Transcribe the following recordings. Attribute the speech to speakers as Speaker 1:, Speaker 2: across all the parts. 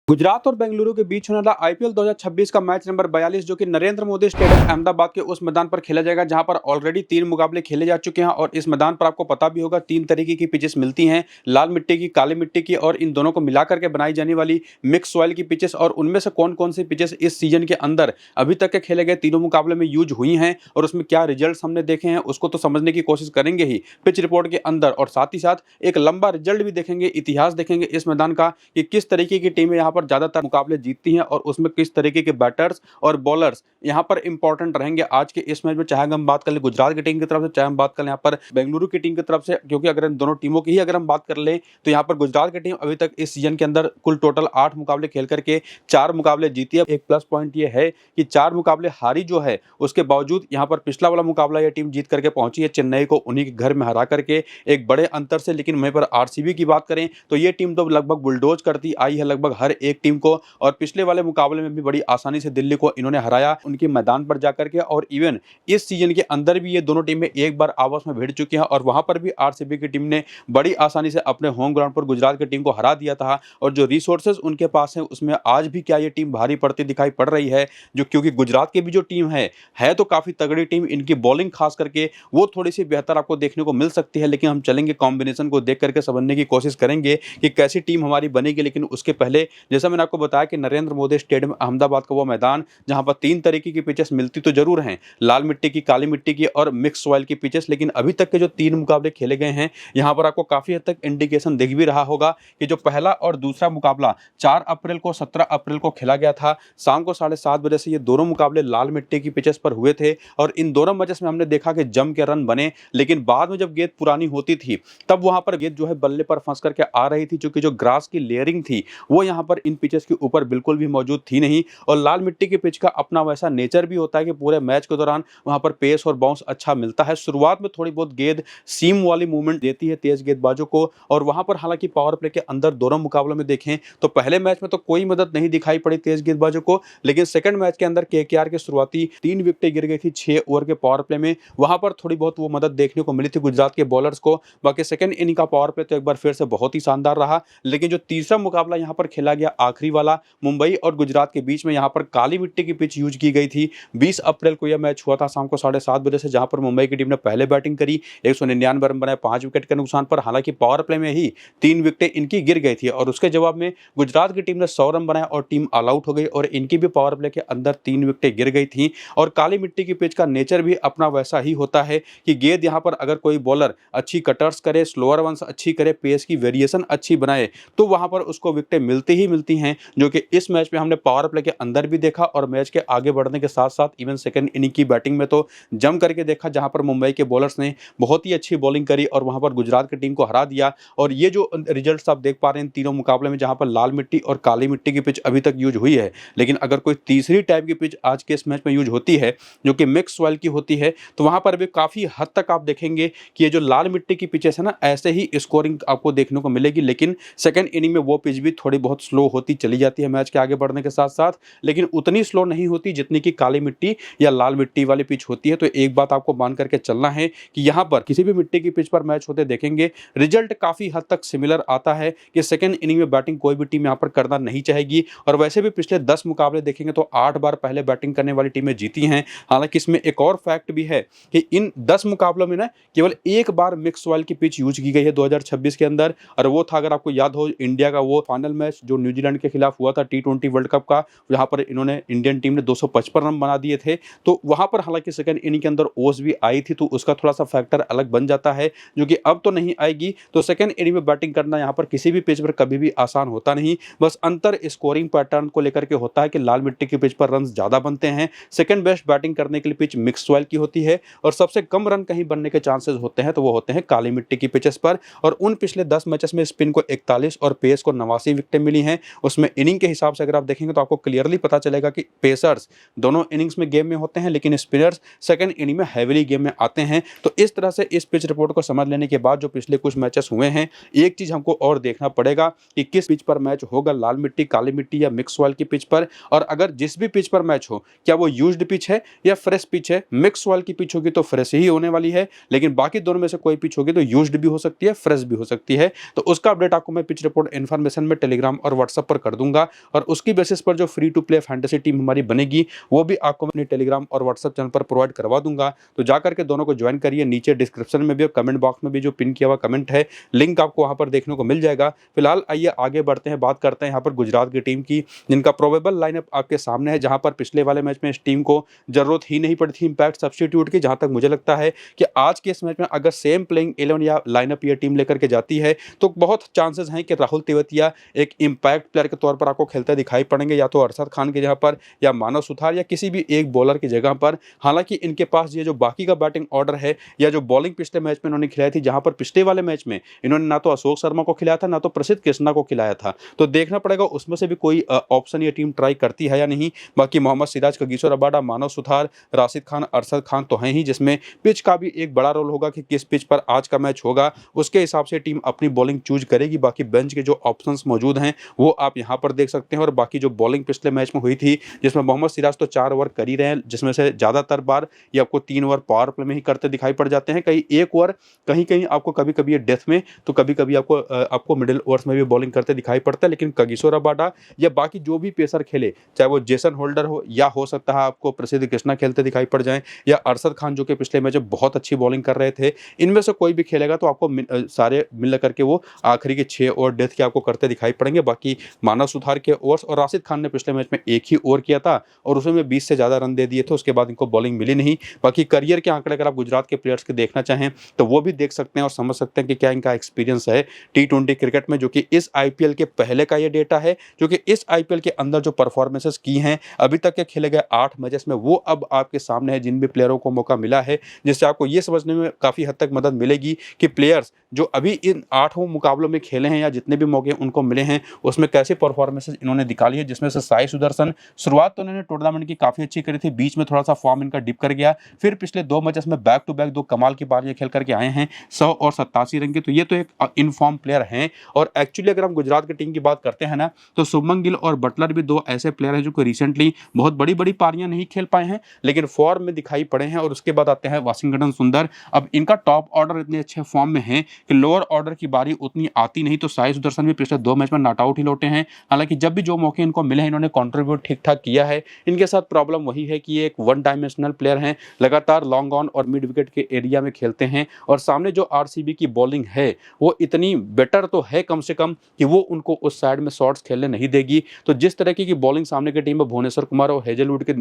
Speaker 1: गुजरात और बेंगलुरु के बीच होने वाला आईपीएल 2026 का मैच नंबर 42 जो कि नरेंद्र मोदी स्टेडियम अहमदाबाद के उस मैदान पर खेला जाएगा जहां पर ऑलरेडी 3 मुकाबले खेले जा चुके हैं। और इस मैदान पर आपको पता भी होगा 3 तरीके की पिचेस मिलती हैं, लाल मिट्टी की, काली मिट्टी की, और इन दोनों को मिलाकर के बनाई जाने वाली मिक्स सॉइल की पिचेस। और उनमें से कौन कौन सी पिचेस इस सीजन के अंदर अभी तक के खेले गए तीनों मुकाबले में यूज हुई हैं और उसमें क्या रिजल्ट हमने देखे हैं उसको तो समझने की कोशिश करेंगे ही पिच रिपोर्ट के अंदर। और साथ ही साथ एक लंबा रिजल्ट भी देखेंगे, इतिहास देखेंगे इस मैदान का कि किस तरीके की टीमें यहाँ पर ज्यादातर मुकाबले जीतती हैं और उसमें किस तरीके के बैटर्स और बॉलर्स यहां पर इंपॉर्टेंट रहेंगे आज के इस मैच में। चाहे हम बात कर ले गुजरात की टीम की तरफ से, चाहे हम बात कर ले यहाँ पर बेंगलुरु की टीम की तरफ से, क्योंकि अगर इन दोनों टीमों की ही अगर हम बात कर ले तो यहाँ पर गुजरात की टीम अभी तक इस सीजन के अंदर कुल टोटल 8 मुकाबले खेल करके 4 मुकाबले जीती है। एक प्लस पॉइंट ये है कि 4 मुकाबले हारी जो है उसके बावजूद यहाँ पर पिछला वाला मुकाबला ये टीम जीत करके पहुंची है चेन्नई को उन्हीं के घर में हरा करके एक बड़े अंतर से। लेकिन वहीं पर आरसीबी की बात करें तो ये टीम तो लगभग बुलडोज करती आई है लगभग हर एक टीम को, और पिछले वाले मुकाबले में भी बड़ी आसानी से दिल्ली को इन्होंने हराया उनके मैदान पर जाकर के। और इवन इस सीजन के अंदर भी ये दोनों टीमें एक बार आपस में भिड़ चुकी हैं और वहां पर भी आरसीबी की टीम ने बड़ी आसानी से अपने होम ग्राउंड पर गुजरात की टीम को हरा दिया था। और जो रिसोर्सेज उनके पास हैं उसमें आज भी क्या ये टीम भारी पड़ती दिखाई पड़ रही है, जो क्योंकि गुजरात की भी जो टीम है तो काफी तगड़ी टीम, इनकी बॉलिंग खास करके वो थोड़ी सी बेहतर आपको देखने को मिल सकती है। लेकिन हम चलेंगे कॉम्बिनेशन को देख करके समझने की कोशिश करेंगे कि कैसी टीम हमारी बनेगी। लेकिन उसके पहले जैसा मैंने आपको बताया कि नरेंद्र मोदी स्टेडियम अहमदाबाद का वो मैदान जहां पर 3 तरीके की पिचेस मिलती तो जरूर हैं, लाल मिट्टी की, काली मिट्टी की और मिक्स सॉइल की पिचेस। लेकिन अभी तक के जो 3 मुकाबले खेले गए हैं यहां पर आपको काफी हद तक इंडिकेशन दिख भी रहा होगा कि जो पहला और दूसरा मुकाबला 4 अप्रैल को 17 अप्रैल को खेला गया था शाम को 7:30 बजे से, ये दोनों मुकाबले लाल मिट्टी की पिचेस पर हुए थे। और इन दोनों मैचेस में हमने देखा कि जम के रन बने, लेकिन बाद में जब गेंद पुरानी होती थी तब वहां पर गेंद जो है बल्ले पर फंस करके आ रही थी, क्योंकि जो ग्रास की लेयरिंग थी वो यहां पर इन पिचेस के ऊपर बिल्कुल भी मौजूद थी नहीं। और लाल मिट्टी की पिच का अपना वैसा नेचर भी होता है कि पूरे मैच के दौरान वहां पर पेस और बाउंस अच्छा मिलता है। शुरुआत में थोड़ी बहुत गेंद सीम वाली मूवमेंट देती है तेज गेंदबाजों को, और वहां पर हालांकि पावर प्ले के अंदर दोनों मुकाबलों में देखें तो पहले मैच में तो कोई मदद नहीं दिखाई पड़ी तेज गेंदबाजों को, लेकिन सेकंड मैच के अंदर केकेआर के शुरुआती 3 विकेटें गिर गई थी 6 ओवर के पावर प्ले में, वहां पर थोड़ी बहुत वो मदद देखने को मिली थी गुजरात के बॉलर्स को। बाकी सेकंड इनिंग का पावर प्ले तो एक बार फिर से बहुत ही शानदार रहा। लेकिन जो तीसरा मुकाबला यहां पर खेला गया आखिरी वाला मुंबई और गुजरात के बीच में, यहां पर काली मिट्टी की पिच यूज की गई थी। 20 अप्रैल को यह मैच हुआ था शाम को 7:30 बजे से, जहां पर मुंबई की टीम ने पहले बैटिंग करी, 199 रन बनाए 5 विकेट के नुकसान पर। हालांकि पावर प्ले में ही 3 विकेटें इनकी गिर गई थी और उसके जवाब में गुजरात की टीम ने 100 रन बनाए और टीम ऑल आउट हो गई, और इनकी भी पावर प्ले के अंदर 3 विकेटें गिर गई थी। और काली मिट्टी की पिच का नेचर भी अपना वैसा ही होता है कि गेंद यहां पर अगर कोई बॉलर अच्छी कटर्स करे, स्लोअर वंस अच्छी करे, पेस की वेरिएशन अच्छी बनाए तो वहां पर उसको विकेटें मिलती ही मिलती हैं, जो कि इस मैच में हमने पावर प्ले के अंदर भी देखा और मैच के आगे बढ़ने के साथ साथ इवन सेकंड इनिंग की बैटिंग में तो जम करके देखा, जहां पर मुंबई के बॉलर्स ने बहुत ही अच्छी बॉलिंग करी और वहां पर गुजरात की टीम को हरा दिया। और ये जो रिजल्ट्स आप देख पा रहे हैं तीनों मुकाबले में, जहां पर लाल मिट्टी और काली मिट्टी की पिच अभी तक यूज हुई है, लेकिन अगर कोई तीसरी टाइप की पिच आज के इस मैच में यूज होती है जो कि मिक्स सॉइल की होती है, तो वहां पर भी काफी हद तक आप देखेंगे कि ये जो लाल मिट्टी की पिचेस है ना, ऐसे ही स्कोरिंग आपको देखने को मिलेगी। लेकिन सेकंड इनिंग में वो पिच भी थोड़ी बहुत स्लो होती चली जाती है मैच के आगे बढ़ने के साथ साथ, लेकिन उतनी स्लो नहीं होती जितनी कि काली मिट्टी या लाल मिट्टी वाली पिच होती है। तो एक बात आपको मान करके चलना है कि यहां पर किसी भी मिट्टी की पिच पर मैच होते देखेंगे रिजल्ट काफी हद तक सिमिलर आता है कि सेकंड इनिंग में बैटिंग कोई भी टीम यहां पर करना नहीं चाहेगी। और वैसे भी पिछले 10 मुकाबले देखेंगे तो 8 बार पहले बैटिंग करने वाली टीमें जीती हैं। हालांकि इसमें एक और फैक्ट भी है कि इन 10 मुकाबलों में ना केवल एक बार मिक्स सॉइल की पिच यूज की गई है 2026 के अंदर, और वो था, अगर आपको याद हो, इंडिया का वो फाइनल मैच जो न्यूजीलैंड के खिलाफ हुआ था T20 वर्ल्ड कप का, जहां पर इन्होंने इंडियन टीम ने 255 रन बना दिए थे। तो वहां पर हालांकि सेकंड इनिंग के अंदर ओस भी आई थी, तो उसका थोड़ा सा फैक्टर अलग बन जाता है जो कि अब तो नहीं आएगी। तो सेकंड इनिंग में बैटिंग करना यहां पर किसी भी पिच पर कभी भी आसान होता नहीं, बस अंतर स्कोरिंग पैटर्न को लेकर के होता है कि लाल मिट्टी की पिच पर रन ज्यादा बनते हैं, सेकंड बेस्ट बैटिंग करने के लिए पिच मिक्स सॉइल की होती है, और सबसे कम रन कहीं बनने के चांसेस होते हैं तो वो होते हैं काली मिट्टी की पिचेस पर। और उन पिछले 10 मैचेस में स्पिन को 41 और पेस को 89 विकेटें मिली हैं। उसमें इनिंग के हिसाब से अगर आप देखेंगे तो आपको क्लियरली पता चलेगा कि पेसर्स दोनों इनिंग्स में गेम में होते हैं, लेकिन स्पिनर्स सेकंड इनिंग में हैवीली गेम में आते हैं। तो इस तरह से इस पिच रिपोर्ट को समझ लेने के बाद जो पिछले कुछ मैचेस हुए हैं, एक चीज हमको और देखना पड़ेगा कि किस पिच पर मैच होगा, लाल मिट्टी, काली मिट्टी या मिक्स सॉइल की पिच पर। और अगर जिस भी पिच पर मैच हो, क्या वो यूज्ड पिच है या फ्रेश पिच है। मिक्स सॉइल की पिच होगी तो फ्रेश ही होने वाली है, लेकिन बाकी दोनों में से कोई पिच होगी तो यूज्ड भी हो सकती है, फ्रेश भी हो सकती है। तो उसका अपडेट आपको मैं पिच रिपोर्ट इन्फॉर्मेशन में टेलीग्राम और व्हाट्सएप व्हाट्सएप पर कर दूंगा और उसकी बेसिस पर जो free to play fantasy team हमारी बनेगी वो भी आपको अपने टेलीग्राम और व्हाट्सएप चैनल पर प्रोवाइड करवा दूंगा। तो जाकर के दोनों को ज्वाइन करिए। नीचे डिस्क्रिप्शन में भी और कमेंट बॉक्स में भी जो पिन किया हुआ कमेंट है, लिंक आपको वहां पर देखने को मिल जाएगा। फिलहाल आइए आगे बढ़ते हैं, बात करते हैं यहाँ पर गुजरात की टीम की, जिनका प्रोबेबल लाइनअप आपके सामने है। जहां पर पिछले वाले मैच में इस टीम को जरूरत ही नहीं पड़ी थी इंपैक्ट सब्स्टिट्यूट की। जहां तक मुझे लगता है कि आज के इस मैच में अगर सेम प्लेइंग 11 या लाइनअप ये टीम लेकर के जाती है तो बहुत चांसेस हैं कि राहुल तेवतिया एक इंपैक्ट प्लेयर के तौर पर आपको खेलते दिखाई पड़ेंगे, या तो अरशद खान की जगह पर या मानव सुथार या किसी भी एक बॉलर की जगह पर। हालांकि इनके पास ये जो बाकी का बैटिंग ऑर्डर है या जो बॉलिंग पिछले मैच में इन्होंने खिलाई थी, जहां पर पिछले वाले मैच में इन्होंने ना तो अशोक शर्मा को खिलाया था ना तो प्रसिद्ध कृष्णा को खिलाया था, तो देखना पड़ेगा उसमें से भी कोई ऑप्शन ये टीम ट्राई करती है या नहीं। बाकी मोहम्मद सिराज, कगिसो रबाडा, मानव सुथार, राशिद खान, अरशद खान तो हैं ही, जिसमें पिच का भी एक बड़ा रोल होगा कि किस पिच पर आज का मैच होगा, उसके हिसाब से टीम अपनी बॉलिंग चूज करेगी। बाकी बेंच के जो ऑप्शंस मौजूद हैं वो आप यहां पर देख सकते हैं। और बाकी जो बॉलिंग पिछले मैच में हुई थी, जिसमें मोहम्मद सिराज तो 4 ओवर कर ही रहे हैं, जिसमें से ज्यादातर बार ये आपको 3 ओवर पावर प्ले में ही करते दिखाई पड़ जाते हैं, कहीं 1 ओवर, कहीं कहीं आपको कभी कभी ये डेथ में, तो कभी कभी आपको मिडिल ओवर्स में भी बॉलिंग करते दिखाई पड़ता है। लेकिन कगिसो रबाडा या बाकी जो भी पेसर खेले, चाहे वो जेसन होल्डर हो या हो सकता है आपको प्रसिद्ध कृष्णा खेलते दिखाई पड़ जाएं, या अरशद खान जो कि पिछले मैच में बहुत अच्छी बॉलिंग कर रहे थे, इनमें से कोई भी खेलेगा तो आपको सारे मिल करके वो आखिरी के 6 ओवर डेथ के आपको करते दिखाई पड़ेंगे। बाकी मानव सुथार के ओवर्स, और राशिद खान ने पिछले मैच में एक ही ओवर किया था और उसमें 20 से ज्यादा रन दे दिए थे, उसके बाद इनको बॉलिंग मिली नहीं। बाकी करियर के आंकड़े अगर आप गुजरात के प्लेयर्स के देखना चाहें तो वो भी देख सकते हैं और समझ सकते हैं कि क्या इनका एक्सपीरियंस है T20 क्रिकेट में, जो कि इस आईपीएल के पहले का ये डेटा है, जो कि इस आईपीएल के अंदर जो परफॉर्मेंसेस की हैं अभी तक के खेले गए 8 मैचेस में, वो अब आपके सामने है, जिन भी प्लेयरों को मौका मिला है, जिससे आपको ये समझने में काफी हद तक मदद मिलेगी कि प्लेयर्स जो अभी इन 8 मुकाबलों में खेले हैं या जितने भी मौके उनको मिले हैं उसमें कैसे परफॉर्मेंसेस इन्होंने निकाली है। जिसमें से साई सुदर्शन, शुरुआत तो इन्होंने टूर्नामेंट की काफी अच्छी करी थी, बीच में थोड़ा सा फॉर्म इनका डिप कर गया, फिर पिछले 2 मैचेस में बैक टू बैक 2 कमाल की पारियां खेल करके आए हैं, 100 और 87 रन की, तो ये तो एक इनफॉर्म प्लेयर हैं। और एक्चुअली अगर हम गुजरात की टीम की बात करते हैं ना, तो शुभमन गिल और बटलर भी 2 ऐसे प्लेयर हैं जो कि रिसेंटली बहुत बड़ी बड़ी पारियां नहीं खेल पाए हैं लेकिन फॉर्म में दिखाई पड़े हैं। और उसके बाद आते हैं वाशिंगटन सुंदर। अब इनका टॉप ऑर्डर इतने अच्छे फॉर्म में है कि लोअर ऑर्डर की बारी उतनी आती नहीं, तो साई सुदर्शन भी पिछले 2 मैच में नॉट आउट ही लौटे हैं। हालांकि जब भी जो मौके इनको मिले हैं इन्होंने कंट्रीब्यूट ठीक ठाक किया है। इनके साथ प्रॉब्लम वही है कि ये एक वन डायमेंशनल प्लेयर हैं, लगातार लॉन्ग ऑन और मिड विकेट के एरिया में खेलते हैं, और सामने जो आरसीबी की बॉलिंग है वो इतनी बेटर तो है कम से कम कि वो उनको उस साइड में शॉट्स खेलने नहीं देगी। तो जिस तरह की बॉलिंग सामने की टीम में भुवनेश्वर कुमार और हेजलवुड के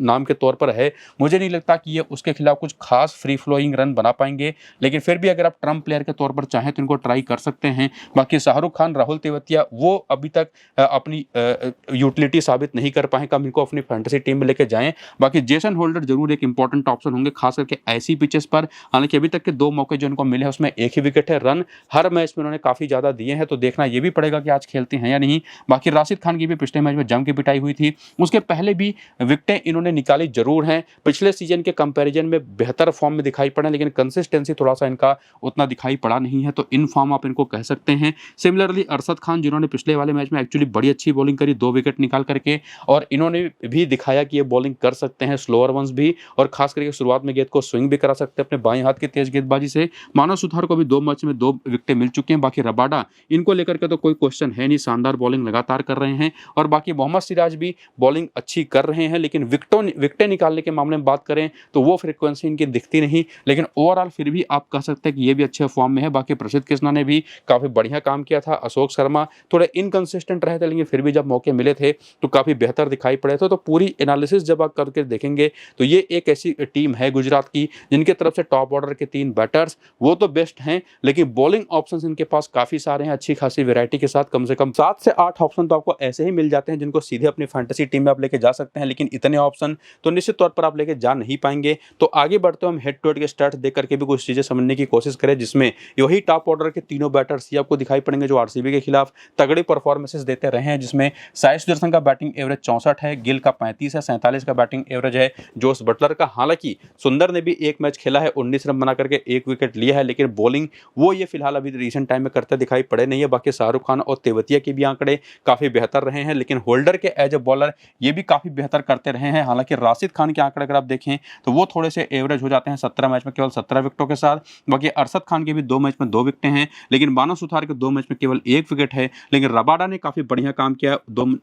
Speaker 1: नाम के तौर पर है, मुझे नहीं लगता कि ये उसके खिलाफ कुछ खास फ्री फ्लोइंग रन बना पाएंगे। लेकिन फिर भी अगर आप ट्रम्प प्लेयर के तौर पर चाहें तो इनको ट्राई कर सकते हैं। बाकी शाहरुख खान, राहुल तेवतिया वो अभी तक अपनी यूटिलिटी साबित नहीं कर पाए, कम इनको अपनी फैंटेसी टीम में लेके जाएं। बाकी जेसन होल्डर जरूर एक इंपॉर्टेंट ऑप्शन होंगे, खास करके ऐसी पिचेस पर। हालांकि अभी तक के 2 मौके जो इनको मिले हैं उसमें एक ही विकेट है, रन हर मैच में उन्होंने काफी ज्यादा दिए हैं, तो देखना ये भी पड़ेगा कि आज खेलते हैं या नहीं। बाकी राशिद खान की भी पिछले मैच में जम के पिटाई हुई थी, उसके पहले भी विकेटें इन्होंने निकाली जरूर हैं, पिछले सीजन के कंपैरिजन में बेहतर फॉर्म में दिखाई पड़े, लेकिन कंसिस्टेंसी थोड़ा सा इनका उतना दिखाई पड़ा नहीं है, तो इन फॉर्म आप इनको कह सकते हैं। सिमिलरली अरशद खान, जिन्होंने पिछले वाले मैच में एक्चुअली बड़ी अच्छी बॉलिंग करी 2 विकेट निकाल करके, और इन्होंने भी दिखाया कि ये बॉलिंग कर सकते हैं, स्लोअर वंस भी, और खास करके शुरुआत में गेंद को स्विंग भी करा सकते हैं अपने बाएं हाथ की तेज गेंदबाजी से। मानव सुथार को भी 2 मैच में 2 विकेटें मिल चुकी हैं। बाकी रबाडा, इनको लेकर के तो कोई क्वेश्चन है नहीं, शानदार बॉलिंग लगातार कर रहे हैं। और बाकी मोहम्मद सिराज भी बॉलिंग अच्छी कर रहे हैं, लेकिन विकेटें निकालने के मामले में बात करें तो वो फ्रीक्वेंसी इनकी दिखती नहीं, लेकिन ओवरऑल फिर भी आप कह सकते हैं कि ये भी अच्छे फॉर्म में है। बाकी प्रसिद्ध कृष्णा ने भी काफी बढ़िया काम किया था, अशोक शर्मा थोड़े इनकंसिस्टेंट रहे थे, लेकिन फिर भी जब मौके मिले थे तो काफी बेहतर दिखाई पड़े थे। तो पूरी एनालिसिस जब आप करके देखेंगे तो ये एक ऐसी टीम है गुजरात की जिनके तरफ से टॉप ऑर्डर के 3 बैटर्स वो तो बेस्ट हैं, लेकिन बॉलिंग ऑप्शंस इनके पास काफी सारे हैं, अच्छी खासी वैरायटी के साथ कम से कम 7 से 8 ऑप्शन तो आपको ऐसे ही मिल जाते हैं जिनको सीधे अपनी फैंटेसी टीम में आप लेके जा सकते हैं। लेकिन इतने ऑप्शन तो निश्चित तौर पर आप लेके जा नहीं पाएंगे। तो आगे बढ़ते हम हेड टू हेड के स्टार्ट देख करके भी कुछ चीजें समझने की कोशिश करें, जिसमें वही टॉप ऑर्डर के तीनों बैटर्स ही आपको दिखाई पड़ेंगे जो आरसीबी के खिलाफ तगड़ी परफॉर्मेंसेस देते रहे हैं, जिसमें साई सुदर्शन का बैटिंग एवरेज 64 है, गिल का 35 है, 47 का बैटिंग एवरेज है जोस बटलर का। हालांकि सुंदर ने भी एक मैच खेला है, 19 रन बना करके 1 विकेट लिया है, लेकिन बॉलिंग वो ये फिलहाल अभी रिसेंट टाइम में करते दिखाई पड़े नहीं है। बाकी शाहरुख खान और तेवतिया के भी आंकड़े काफी बेहतर रहे हैं, लेकिन होल्डर के एज ए बॉलर ये भी काफी बेहतर करते रहे हैं। हालांकि राशिद खान के आंकड़े अगर आप देखें तो वो थोड़े से एवरेज हो जाते हैं, 17 मैच में केवल 17 विकेटों के साथ। बाकी अरशद खान के भी 2 मैच में 2 विकेटें हैं, लेकिन मानव सुथार के 2 मैच में केवल 1 विकेट है। लेकिन रबाडा रबाडा ने काफ़ी बढ़िया काम किया,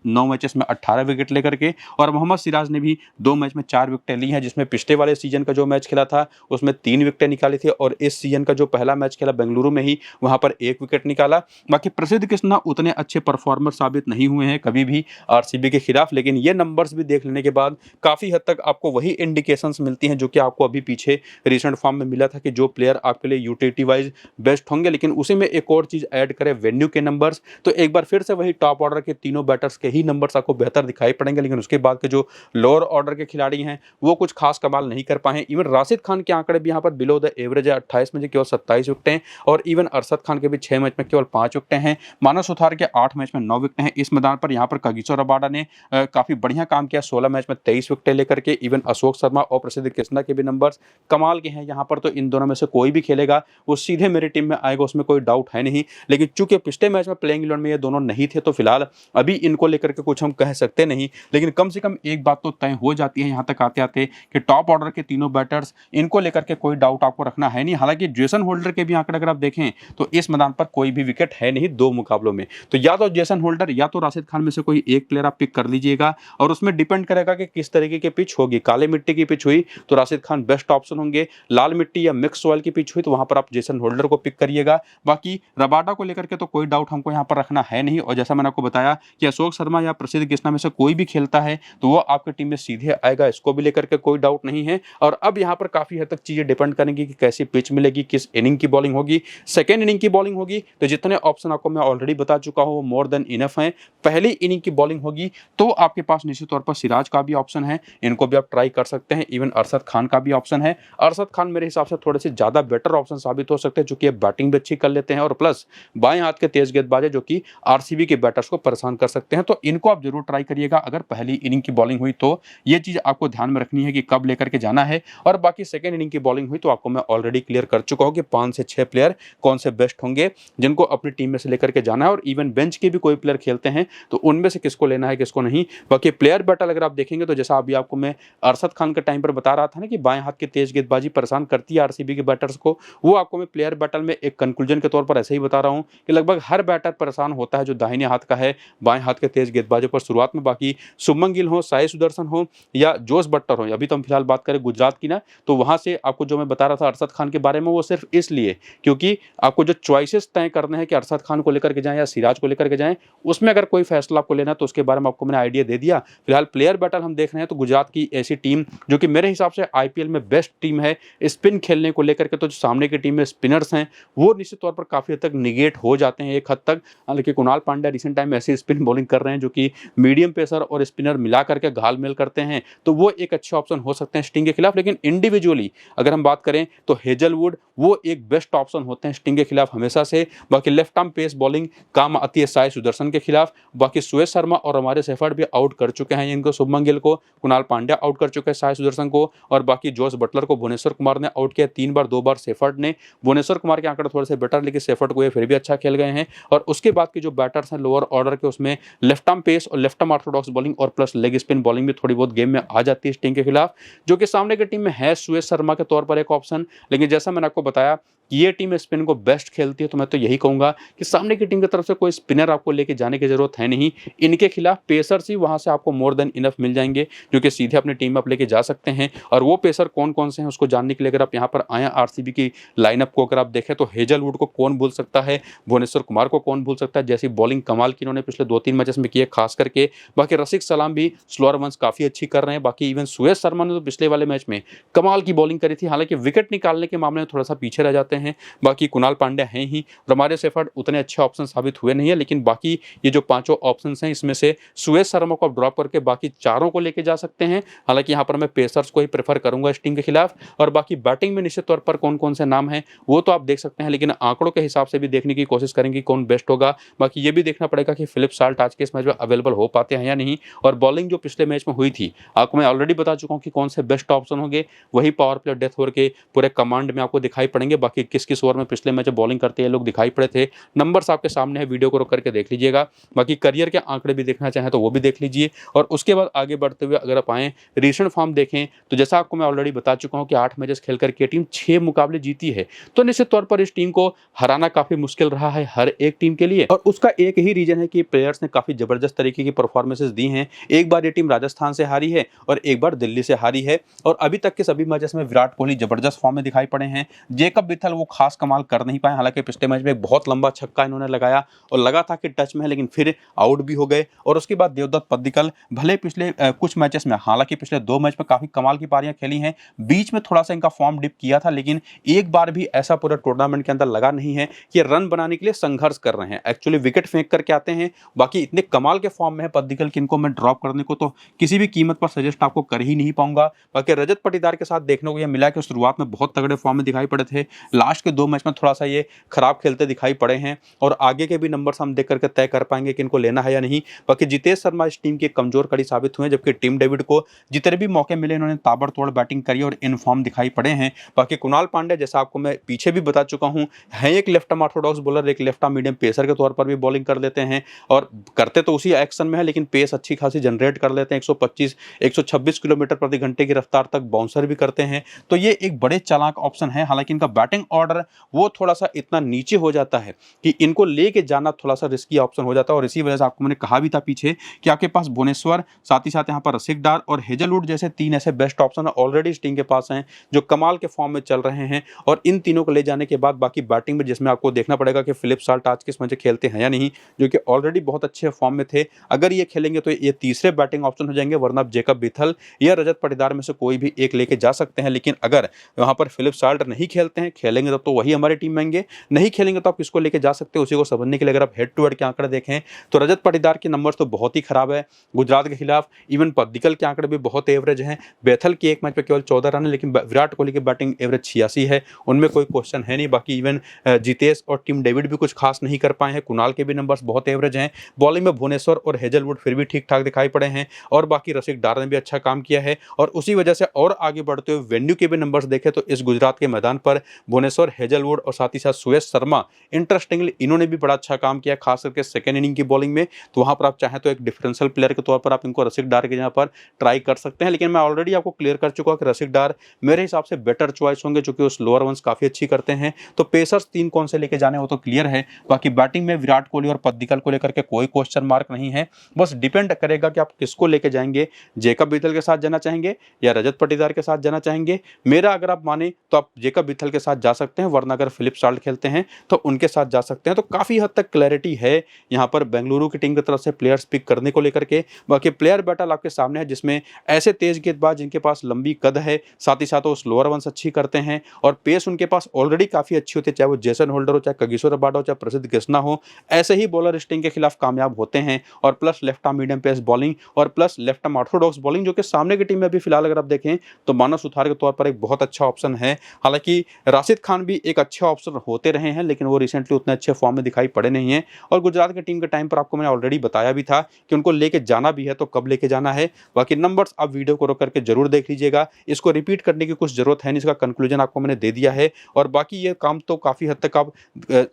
Speaker 1: 9 मैचेस में 18 विकेट लेकर के, और मोहम्मद सिराज ने भी 2 मैच में 4 विकेटें ली हैं, जिसमें पिछले वाले सीजन का जो मैच खेला था उसमें 3 विकेटें निकाली थी, और इस सीजन का जो पहला मैच खेला बेंगलुरु में ही वहां पर 1 विकेट निकाला। बाकी प्रसिद्ध कृष्णा उतने अच्छे परफॉर्मर साबित नहीं हुए हैं कभी भी आरसीबी के खिलाफ, लेकिन ये नंबर्स भी देख लेने के बाद काफ़ी हद तक आपको वही इंडिकेशंस मिलती हैं जो कि आपको अभी पीछे रिसेंट फॉर्म में मिला था कि जो प्लेयर आपके लिए यूटिलिटी वाइज बेस्ट होंगे। लेकिन उसी में एक और चीज़ ऐड करें, वेन्यू के नंबर्स, तो एक बार फिर से वही टॉप ऑर्डर के तीनों बैटर्स के ही नंबर्स आपको बेहतर दिखाई पड़ेंगे, लेकिन उसके बाद के जो लोअर ऑर्डर के खिलाड़ी हैं वो कुछ खास कमाल नहीं कर पाए। इवन राशिद खान के आंकड़े भी यहाँ पर बिलो द एवरेज है, 28 में केवल 27 विकेटें, और इवन अरशद खान के भी 6 मैच में केवल 5 विकेटें हैं। मानव सुथार के 8 मैच में 9 विकेटें हैं। इस मैदान पर यहाँ पर कागिसो रबाडा ने काफ़ी बढ़िया काम किया, 16 मैच में 23 विकेटें लेकर के। इवन अशोक शर्मा और प्रसिद्ध कृष्णा के भी नंबर्स कमाल के हैं यहाँ पर, तो इन दोनों में से कोई भी खेलेगा वो सीधे मेरी टीम में आएगा, उसमें कोई डाउट है नहीं। लेकिन चूंकि पिछले मैच में प्लेइंग 11 में ये दोनों नहीं थे, तो फिलहाल अभी इनको लेकर के कुछ हम कह सकते नहीं, लेकिन कम से कम एक बात तो तय हो जाती है यहाँ तक आते आते कि टॉप ऑर्डर के तीनों बैटर्स, इनको लेकर के कोई डाउट आपको रखना है नहीं। हालांकि जेसन होल्डर के भी आंकड़े अगर आप देखें तो इस मैदान पर कोई भी विकेट है नहीं 2 मुकाबलों में, तो या तो जेसन होल्डर या तो राशिद खान में से कोई एक प्लेयर आप पिक कर लीजिएगा, और उसमें डिपेंड करेगा कि किस तरीके की पिच होगी। काले मिट्टी की पिच हुई तो राशिद खान बेस्ट ऑप्शन होंगे, लाल मिट्टी या मिक्स सॉइल की पिच हुई तो वहां पर आप जेसन होल्डर को पिक करिएगा। बाकी रबाडा को लेकर के तो कोई डाउट हमको यहाँ पर रखना है नहीं, और जैसा मैंने आपको बताया कि अशोक शर्मा या प्रसिद्ध कृष्णा में से कोई भी खेलता है तो वो आपकी टीम में सीधे आएगा, इसको भी लेकर के कोई डाउट नहीं है। और अब यहाँ पर काफी हद तक चीजें डिपेंड करेंगी कि कैसी पिच मिलेगी, किस इनिंग की बॉलिंग होगी। सेकेंड इनिंग की बॉलिंग होगी तो जितने ऑप्शन आपको मैं ऑलरेडी बता चुका हूँ मोर देन इनफ है। पहली इनिंग की बॉलिंग होगी तो आपके पास निश्चित तौर पर सिराज का भी ऑप्शन है, इनको भी आप ट्राई कर सकते हैं। इवन अरशद खान का भी ऑप्शन है। अरशद खान मेरे हिसाब से थोड़े से ज्यादा बेटर ऑप्शन साबित हो सकते हैं, चूंकि ये बैटिंग भी अच्छी कर लेते हैं, और प्लस बाएं हाथ के तेज गेंदबाज है जो कि आरसीबी के बैटर्स को परेशान कर सकते हैं, तो इनको आप जरूर ट्राई करिएगा अगर पहली इनिंग की बॉलिंग हुई तो। ये चीज आपको ध्यान में रखनी है कि कब लेकर के जाना है। और बाकी सेकेंड इनिंग की बॉलिंग हुई तो आपको मैं ऑलरेडी क्लियर कर चुका हूं कि 5 से 6 प्लेयर कौन से बेस्ट होंगे जिनको अपनी टीम में से लेकर के जाना है, और इवन बेंच के भी कोई प्लेयर खेलते हैं तो उनमें से किसको लेना है किसको नहीं। बाकी प्लेयर बैटल अगर आप देखेंगे तो जैसा अभी आपको मैं अरशद खान के टाइम पर बता रहा था ना कि बाएं हाथ की तेज गेंदबाजी परेशान करती है आरसीबी के बैटर्स को, वो आपको मैं प्लेयर बैटल में एक कंक्लूजन के तौर पर ऐसे ही बता रहा हूं कि लगभग हर बैटर परेशान होता है जो दाहिने हाथ का है बाएं हाथ के तेज गेंदबाजों पर शुरुआत में। बाकी शुभमन गिल हो, साई सुदर्शन हो या जोस बट्टर हो, अभी तो हम फिलहाल बात करें गुजरात की ना, तो वहां से आपको जो मैं बता रहा था अरशद खान के बारे में वो सिर्फ इसलिए क्योंकि आपको जो चॉइसेस तय करने हैं कि अरशद खान को लेकर के जाएं या सिराज को लेकर के जाएं, उसमें अगर कोई फैसला आपको लेना तो उसके बारे में आपको मैंने आइडिया दे दिया। फिलहाल प्लेयर बैटल हम देख रहे हैं तो गुजरात की ऐसी टीम जो कि मेरे हिसाब से आईपीएल में बेस्ट टीम है स्पिन खेलने को लेकर के, तो जो सामने की टीम में स्पिनर्स हैं वो निश्चित तौर पर काफी हद तक निगेट हो जाते हैं एक हद तक। हालांकि कुणाल पांड्या रिसेंट टाइम में ऐसी स्पिन बॉलिंग कर रहे हैं जो कि मीडियम पेसर और स्पिनर मिला करके घालमेल करते हैं, तो वो एक अच्छे ऑप्शन हो सकते हैं स्टिंग के खिलाफ। लेकिन इंडिविजुअली अगर हम बात करें तो हेजलवुड वो एक बेस्ट ऑप्शन होते हैं स्टिंग के खिलाफ हमेशा से। बाकी लेफ्ट आर्म पेस बॉलिंग काम आती है साई सुदर्शन के खिलाफ। बाकी सुयश शर्मा और हमारे सेफर्ड भी आउट कर चुके हैं इनको, शुभमन गिल को, कुणाल पांड्या आउट कर चुके हैं साई सुदर्शन को, और बाकी जोस बटलर को भुवनेश्वर कुमार ने आउट किया 3 बार, 2 बार सेफर्ड ने। भुवनेश्वर कुमार के आंकड़े थोड़े से बेटर, लेकिन सेफर्ड को ये फिर भी अच्छा खेल गए हैं। और उसके बाद के जो बैटर्स हैं लोअर ऑर्डर के, उसमें लेफ्ट आर्म पेस और लेफ्ट आर्म ऑर्थोडॉक्स बॉलिंग और प्लस लेग स्पिन बॉलिंग भी थोड़ी बहुत गेम में आ जाती है स्टिंग के खिलाफ, जो कि सामने की टीम में है सुयश शर्मा के तौर पर एक ऑप्शन। लेकिन जैसा मैंने आपको बताया कि ये टीम स्पिन को बेस्ट खेलती है, तो मैं तो यही कहूंगा कि सामने की टीम की तरफ से कोई स्पिनर आपको लेके जाने की जरूरत है नहीं। इनके खिलाफ पेसर्स ही वहां से आपको मोर देन इनफ मिल जाएंगे जो कि सीधे अपनी टीम में आप लेके जा सकते हैं। और वो पेसर कौन कौन से हैं उसको जानने के लिए अगर आप यहाँ पर आए आरसीबी की लाइनअप को अगर आप देखें तो हेजलवुड को कौन भूल सकता है, भुवनेश्वर कुमार को कौन भूल सकता है, जैसी बॉलिंग कमाल की इन्होंने पिछले 2-3 मैचेस में की है खास करके। बाकी रसिक सलाम भी स्लोअर वंस काफी अच्छी कर रहे हैं। बाकी इवन सुयश शर्मा ने तो पिछले वाले मैच में कमाल की बॉलिंग करी थी, हालांकि विकेट निकालने के मामले में थोड़ा सा पीछे रह जाते हैं। बाकी कुणाल पांड्या हैं ही, रमारे सेफर्ड उतने अच्छे ऑप्शन साबित हुए नहीं है, लेकिन बाकी ये जो 5 ऑप्शंस हैं इसमें से सुयश शर्मा को आप ड्रॉप करके बाकी 4 को लेके जा सकते हैं। हालांकि यहाँ पर मैं पेसर्स को ही प्रेफर करूंगा स्टिंग के खिलाफ। और बाकी बैटिंग में निश्चित तौर पर कौन कौन से नाम हैं वो तो आप देख सकते हैं, लेकिन आंकड़ों के हिसाब से भी देखने की कोशिश करेंगे कौन बेस्ट होगा। बाकी ये भी देखना पड़ेगा कि फिलिप साल्ट आज के इस मैच में अवेलेबल हो पाते हैं या नहीं। और बॉलिंग जो पिछले मैच में हुई थी आपको मैं ऑलरेडी बता चुका हूँ कि कौन से बेस्ट ऑप्शन होंगे, वही पावर प्ले डेथ ओवर के पूरे कमांड में आपको दिखाई पड़ेंगे। बाकी कि किस किस ओवर में पिछले मैच बॉलिंग करते हैं लोग दिखाई पड़े थे। नंबर्स आपके सामने है, वीडियो को रोक करके देख लीजिएगा। बाकी करियर के आंकड़े भी देखना चाहें तो वो भी देख लीजिए। और उसके बाद आगे बढ़ते हुए अगर आप आएँ रीसेंट फॉर्म देखें तो जैसा आपको मैं ऑलरेडी बता चुका हूँ कि 8 मैचेस खेल करके टीम 6 मुकाबले जीती है। तो निश्चित तौर पर इस टीम को हराना काफ़ी मुश्किल रहा है हर एक टीम के लिए, और उसका एक ही रीजन है कि प्लेयर्स ने काफ़ी ज़बरदस्त तरीके की परफॉर्मेंसेस दी हैं। एक बार ये टीम राजस्थान से हारी है और एक बार दिल्ली से हारी है, और अभी तक के सभी मैचेस में विराट कोहली जबरदस्त फॉर्म में दिखाई पड़े हैं। जेकब बिथल वो खास कमाल कर नहीं पाए, हालांकि पिछले मैच में एक बहुत लंबा छक्का इन्होंने लगाया और लगा था कि टच में है, लेकिन फिर आउट भी हो गए। और उसके बाद देवदत्त पद्दिकल भले पिछले कुछ मैचेस में, हालांकि पिछले 2 मैच में काफ़ी कमाल की पारियां खेली हैं, बीच में थोड़ा सा इनका फॉर्म डिप किया था, लेकिन एक बार भी ऐसा पूरा टूर्नामेंट के अंदर लगा नहीं है कि रन बनाने के लिए संघर्ष कर रहे हैं। एक्चुअली विकेट फेंक करके आते हैं। बाकी इतने कमाल के फॉर्म में है पद्दिकल कि इनको मैं ड्रॉप करने को तो किसी भी कीमत पर सजेस्ट आपको कर ही नहीं पाऊंगा। बाकी रजत पाटीदार के साथ देखने को यह मिला कि शुरुआत में बहुत तगड़े फॉर्म में दिखाई पड़े थे, लास्ट के 2 मैच में थोड़ा सा ये खराब खेलते दिखाई पड़े हैं, और आगे के भी नंबर्स हम देख करके तय कर पाएंगे कि इनको लेना है या नहीं। बाकी जितेश शर्मा इस टीम की कमजोर कड़ी साबित हुए, जबकि टिम डेविड को जितने भी मौके मिले इन्होंने ताबड़तोड़ बैटिंग करी और इन फॉर्म दिखाई पड़े हैं। बाकी कुणाल पांड्या, जैसा आपको मैं पीछे भी बता चुका हूं, है एक लेफ्ट आर्म ऑर्थोडॉक्स बॉलर, एक लेफ्ट आर्म मीडियम पेसर के तौर पर भी बॉलिंग कर लेते हैं, और करते तो उसी एक्शन में है लेकिन पेस अच्छी खासी जनरेट कर लेते हैं। 125-126 किलोमीटर प्रति घंटे की रफ्तार तक बाउंसर भी करते हैं, तो ये एक बड़े चालाक ऑप्शन है। हालांकि इनका बैटिंग ऑर्डर वो थोड़ा सा इतना नीचे हो जाता है कि इनको लेके जाना थोड़ा सा रिस्की ऑप्शन हो जाता है, और इसी वजह से आपको मैंने कहा भी था पीछे कि आपके पास भुवनेश्वर, साथ ही साथ यहाँ पर रसिक डार और हेजलवुड जैसे 3 ऐसे बेस्ट ऑप्शन ऑलरेडी इस टीम के पास हैं जो कमाल के फॉर्म में चल रहे हैं। और इन तीनों को ले जाने के बाद बाकी बैटिंग में, जिसमें आपको देखना पड़ेगा कि फिलिप साल्ट आज किस मैच खेलते हैं या नहीं, जो कि ऑलरेडी बहुत अच्छे फॉर्म में थे। अगर ये खेलेंगे तो ये तीसरे बैटिंग ऑप्शन हो जाएंगे, वरना जेकब बिथल या रजत पाटीदार में से कोई भी एक लेके जा सकते हैं। लेकिन अगर वहां पर फिलिप साल्ट नहीं खेलते हैं, खेलेंगे तब तो वही हमारी टीम में आएंगे, नहीं खेलेंगे तो आप किसको लेके जा सकते हैं, उसी को समझने के लिए अगर आप हेड टू हेड के आंकड़े देखें तो रजत पाटीदार के नंबर तो बहुत ही खराब है गुजरात के खिलाफ। इवन पद्दिकल के आंकड़े भी बहुत एवरेज हैं। बेथल की एक मैच पे केवल 14 रन है, लेकिन विराट कोहली की बैटिंग एवरेज 86 है, उनमें कोई क्वेश्चन है नहीं। बाकी इवन जितेश और टिम डेविड भी कुछ खास नहीं कर पाए हैं। कुणाल के भी नंबर्स बहुत एवरेज हैं। बॉलिंग में भुवनेश्वर और हेजलवुड फिर भी ठीक ठाक दिखाई पड़े हैं, और बाकी रसिक डार ने भी अच्छा काम किया है। और उसी वजह से और आगे बढ़ते हुए वेन्यू के भी नंबर्स देखें तो इस गुजरात के मैदान पर भुवनेश्वर, हेजलवुड और साथ ही साथ सुयश शर्मा, इंटरेस्टिंगली इन्होंने भी बड़ा अच्छा काम किया, खास करके सेकेंड इनिंग की बॉलिंग में। तो वहां पर आप चाहें तो एक डिफरेंशियल प्लेयर के तौर पर आप इनको रसिक डार के यहाँ पर ट्राई कर सकते हैं। लेकिन मैं ऑलरेडी आपको क्लियर कर चुका हूं कि रसिक डार मेरे हिसाब से बेटर चॉइस होंगे, जो कि उस लोअर वंस काफी अच्छी करते हैं। तो पेसर्स 3 कौन से लेके जाने वो तो क्लियर है। बाकी बैटिंग में विराट कोहली और पद्दिकल को लेकर के कोई क्वेश्चन मार्क नहीं है, बस डिपेंड करेगा कि आप किसको लेके जाएंगे, जेकब बिथल के साथ जाना चाहेंगे या रजत पाटीदार के साथ जाना चाहेंगे। मेरा अगर आप माने तो आप जेकब बिथल के साथ जा सकते हैं, वरना अगर फिलिप साल्ट खेलते हैं तो उनके साथ जा सकते हैं। तो काफी हद तक क्लैरिटी है यहाँ पर बेंगलुरु की टीम की तरफ से प्लेयर्स पिक करने को लेकर के। बाकी प्लेयर बैटल आपके सामने है, जिसमें ऐसे तेज गेंदबाज जिनके पास लंबी कद है, साथ ही साथ वो स्लोअर वंस अच्छी करते हैं और पेस उनके पास ऑलरेडी काफी अच्छी होती है, चाहे वो जेसन होल्डर हो, चाहे कगिसो रबाडा हो, चाहे प्रसिद्ध कृष्णा हो। ऐसे ही बॉलर इस टीम के खिलाफ कामयाब होते हैं। और plus left arm medium pace bowling और plus left arm orthodox bowling, जो कि सामने की टीम में अभी फिलहाल अगर आप देखें तो मानव सुथार के तौर पर एक बहुत अच्छा ऑप्शन है। हालांकि राशिद खान भी एक अच्छे ऑप्शन होते रहे हैं, लेकिन वो रिसेंटली उतने अच्छे फॉर्म में दिखाई पड़े नहीं हैं। और गुजरात की टीम के टाइम पर आपको मैंने ऑलरेडी बताया भी था कि उनको लेके जाना भी है तो कब लेके जाना है। बाकी नंबर्स आप वीडियो को रोक करके जरूर देख लीजिएगा, इसको रिपीट करने की कुछ जरूरत है नहीं, इसका कंक्लूजन आपको मैंने दे दिया है। और बाकी ये काम तो काफी हद तक आप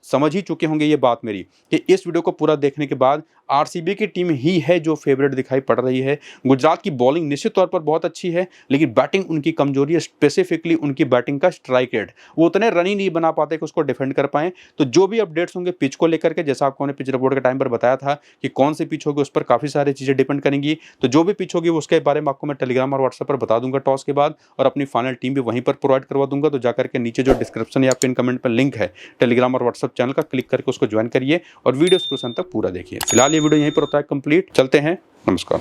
Speaker 1: समझ ही चुके होंगे ये बात मेरी, कि इस वीडियो को पूरा देखने के बाद आरसीबी की टीम ही है जो फेवरेट दिखाई पड़ रही है। गुजरात की बॉलिंग निश्चित तौर पर बहुत अच्छी है, लेकिन बैटिंग उनकी कमजोरी है, स्पेसिफिकली उनकी बैटिंग का स्ट्राइक रेट। वो उतने रन ही नहीं बना पाते कि उसको डिफेंड कर पाएं। तो जो भी अपडेट्स होंगे पिच को लेकर के, जैसा आपको मैंने पिच रिपोर्ट के टाइम पर बताया था कि कौन सी पिच होगी, उस पर काफी सारी चीजें डिपेंड करेंगी। तो जो भी पिच होगी उसके बारे में आपको मैं टेलीग्राम और व्हाट्सएप पर बता दूंगा टॉस के बाद, और अपनी फाइनल टीम भी वहीं पर प्रोवाइड करवा दूंगा। तो जाकर के नीचे जो डिस्क्रिप्शन या पिन कमेंट पर लिंक है टेलीग्राम और व्हाट्सएप चैनल का, क्लिक करके उसको ज्वाइन करिए और वीडियो शुरू से अंत तक पूरा देखिए। फिलहाल ये वीडियो यहीं पर होता है कंप्लीट। चलते हैं, नमस्कार।